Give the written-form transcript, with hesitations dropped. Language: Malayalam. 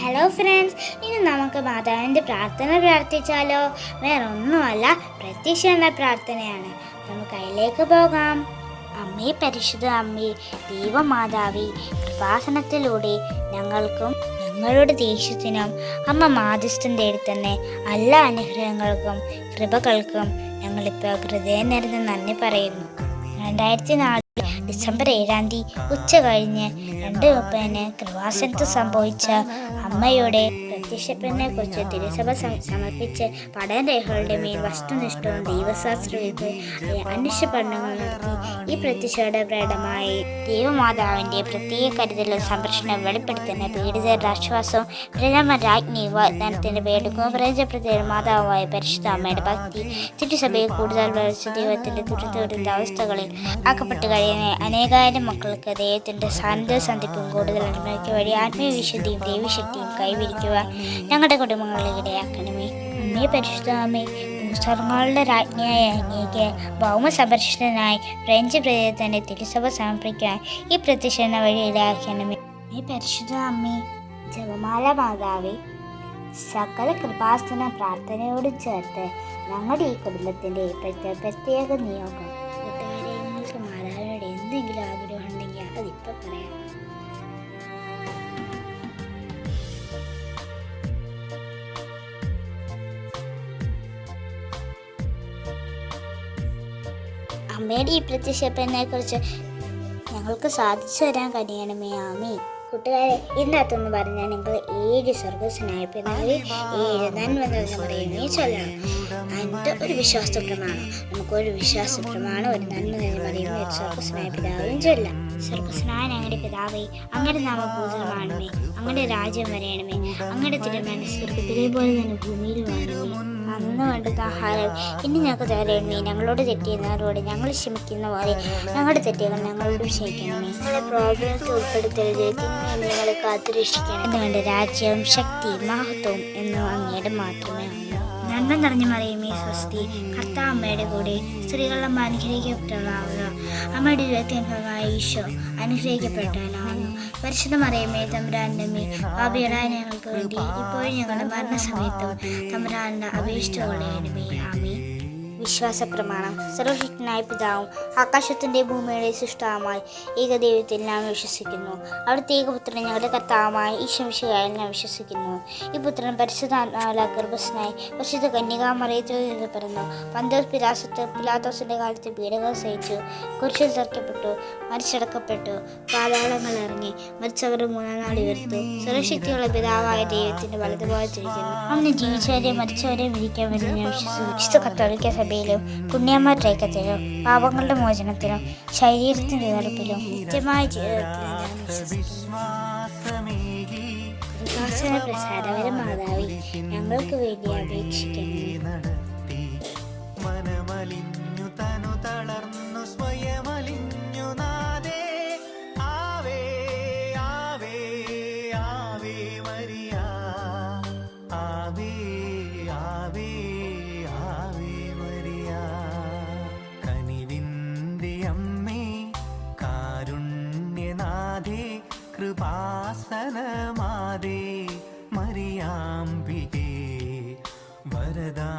ഹലോ ഫ്രണ്ട്സ്, ഇനി നമുക്ക് മാതാവിൻ്റെ പ്രാർത്ഥന പ്രാർത്ഥിച്ചാലോ? വേറെ ഒന്നുമല്ല, പ്രത്യക്ഷ പ്രാർത്ഥനയാണ്. നമുക്ക് അതിലേക്ക് പോകാം. അമ്മേ, പരിശുദ്ധ അമ്മേ, ദൈവമാതാവേ, കൃപാസനത്തിലൂടെ ഞങ്ങൾക്കും ഞങ്ങളുടെ ദേശത്തിനും അമ്മ മാധ്യസ്ഥം തേടി തന്നെ എല്ലാ അനുഗ്രഹങ്ങൾക്കും കൃപകൾക്കും ഞങ്ങളിപ്പോൾ ഹൃദയം നിറഞ്ഞ് നന്ദി പറയുന്നു. 2004 ഡിസംബർ 7 ഉച്ച കഴിഞ്ഞ് 2:30 കൃപാസനത്ത് സംഭവിച്ച അമ്മയുടെ പ്രത്യക്ഷപ്പെടലിനെ കുറിച്ച് തിരുസഭ സമർപ്പിച്ച് പഠനരേഖകളുടെ മേൽ വസ്തുനിഷ്ഠവും ദൈവശാസ്ത്രങ്ങൾക്ക് അന്വേഷണ പഠനങ്ങൾ നടത്തി. ഈ പ്രത്യക്ഷയുടെ പ്രകടമായി ദൈവമാതാവിൻ്റെ പ്രത്യേക കരുതലും സംരക്ഷണവും വെളിപ്പെടുത്തുന്ന പീഡിതരുടെ ആശ്വാസവും പ്രഥമ രാജ്ഞി വാഗ്ദാനത്തിൻ്റെ വേടുകവും പ്രയോജനപ്പെടുത്തിയ മാതാവായ പരിശുദ്ധ അമ്മയുടെ ഭക്തി തിരുസഭയെ കൂടുതൽ വളർച്ച ദൈവത്തിൻ്റെ ദുരിത അവസ്ഥകളിൽ ആക്കപ്പെട്ട് കഴിയുന്ന അനേകായിരം മക്കൾക്ക് ദൈവത്തിൻ്റെ സാന്നിധ്യ സന്ധിപ്പും കൂടുതൽ അനുഭവിക്കുക വഴി ആത്മീയ വിശുദ്ധിയും ദൈവശക്തിയും കൈവരിക്കുവാൻ ഞങ്ങളുടെ കുടുംബങ്ങളിൽ ഇടയാക്കണമേ. അമ്മേ, പരിശുദ്ധ അമ്മേ, ഭൂസ്വർഗങ്ങളുടെ രാജ്ഞിയായ അങ്ങേക്ക് ഭൗമ സംരക്ഷണനായി ഫ്രഞ്ച് പ്രദേശത്തിൻ്റെ തിരുസഭ സമർപ്പിക്കാൻ ഈ പ്രത്യക്ഷണ വഴി ഇടയാക്കണമേ. അമ്മേ, പരിശുദ്ധ അമ്മേ, ജപമാല മാതാവേ, സകല കൃപാസന പ്രാർത്ഥനയോട് ചേർത്ത് ഞങ്ങളുടെ ഈ കുടുംബത്തിൻ്റെ പ്രത്യേക നിയോഗം. കൂട്ടുകാര്യങ്ങൾക്ക് മാതാവിനോട് എന്തെങ്കിലും ആഗ്രഹം ഉണ്ടെങ്കിൽ അതിപ്പോൾ പറയാം. അമ്മയുടെ ഈ പ്രത്യക്ഷപ്പെടലിനെ കുറിച്ച് ഞങ്ങൾക്ക് സാധിച്ചു തരാൻ കഴിയണമേ. ആമേ. കൂട്ടുകാരെ, ഇതിനകത്തൊന്ന് പറഞ്ഞാൽ നിങ്ങൾ 7 സ്വർഗസ്വനായ പിതാവേ, 7 നന്മ നിറഞ്ഞ മറിയമേ ചൊല്ലണം. അതിൻ്റെ ഒരു വിശ്വാസപ്രമാണം, നമുക്കൊരു വിശ്വാസപ്രമാണം, ഒരു നന്മ നിറഞ്ഞ മറിയമേ, ഒരു സ്വർഗസ്വനായ പിതാവേയും ചൊല്ലാം. സ്വർഗസ്വനായ ഞങ്ങളുടെ പിതാവേ, അങ്ങയുടെ നാമപൂജിതമാണമേ, അങ്ങയുടെ രാജ്യം വരയണമേ, അങ്ങയുടെ തിരുമനസ് സ്വർഗത്തിലെ പോലെ തന്നെ ഭൂമിയിൽ വാഴണമേ. അന്ന് വേണ്ടത് ആഹാരം ഇനി ഞങ്ങൾക്ക് തരണമേ, ഞങ്ങളോട് തെറ്റിയുന്നവരോട് ഞങ്ങൾ ക്ഷമിക്കുന്ന പോലെ ഞങ്ങളുടെ തെറ്റുകൾ ഞങ്ങളോട് ക്ഷമിക്കണമേ. ഞങ്ങളെ പ്രോബ്ലംസ് ഉൾപ്പെടുത്തരുത്, ഞങ്ങളെ കാത്തുരക്ഷിക്കണം. അതുകൊണ്ട് രാജ്യവും ശക്തിയും മഹത്വവും എന്നും അങ്ങയുടെ മാത്രമേ ഉള്ളൂ. നന്മ നിറഞ്ഞ മറിയമേ സ്വസ്തി, കർത്താവ് അമ്മയുടെ കൂടെ സ്ത്രീകളെ അനുഗ്രഹിക്കപ്പെട്ടവളാവുന്നു. അമ്മയുടെ ഇരുപത്തിയൊൻപതായ ഈശോ അനുഗ്രഹിക്കപ്പെട്ടവനാവുന്നു. പരിശുദ്ധ മറിയമേ, തമ്പുരാന്റെ അമ്മേ, പാപികളായ ഞങ്ങൾക്ക് വേണ്ടി ഇപ്പോഴും ഞങ്ങളുടെ മരണസമയത്തും തമ്പുരാന്റെ അപേക്ഷിച്ചുകൊള്ളണമേ. ആമേൻ. വിശ്വാസപ്രമാണം. സർവശക്തനായ പിതാവും ആകാശത്തിൻ്റെ ഭൂമിയുടെ സൃഷ്ടാവുമായി ഏകദൈവത്തിൽ ഞാൻ വിശ്വസിക്കുന്നു. അവിടുത്തെ ഏകപുത്രൻ ഞങ്ങളുടെ കർത്താവുമായ ഈശോ മിശിഹായിൽ ഞാൻ വിശ്വസിക്കുന്നു. ഈ പുത്രൻ പരിശുദ്ധാത്മാവിനാൽ ഗർഭസ്ഥനായി പരിശുദ്ധ കന്യകാമറിയത്തിൽ നിന്ന് പിറന്നു. പന്തോസ് പിലാത്തോസിൻ്റെ കാലത്ത് പീഡകൾ സഹിച്ചു, കുരിശിൽ തറയ്ക്കപ്പെട്ടു, മരിച്ചടക്കപ്പെട്ടു, പാതാളങ്ങൾ ഇറങ്ങി, മരിച്ചവർ 3-ാം നാൾ ഉയർത്തു, സർവശക്തിയുള്ള പിതാവായ ദൈവത്തിൻ്റെ വലതുഭാഗത്തിരിക്കുന്നു. അവന് ജീവിച്ചവരെ മരിച്ചവരെ വിധിക്കാൻ വരുന്ന ഞാൻ വിശ്വസിക്കുന്നു. വിശുദ്ധ കത്തോലിക്ക സഭയിലും പുണ്യന്മാരുടെ ഐക്യത്തിലും പാപങ്ങളുടെ മോചനത്തിലും ശരീരത്തിന്റെ ഉയർപ്പിലും നിത്യമായ ജീവിതത്തിലും ഞാൻ വിശ്വസിക്കുന്നു. പ്രസാദവര മാതാവേ, ഞങ്ങൾക്ക് വേണ്ടി അപേക്ഷിക്കുന്നു. കൃപാസനമാതേ മറിയാംബികേ വരദാ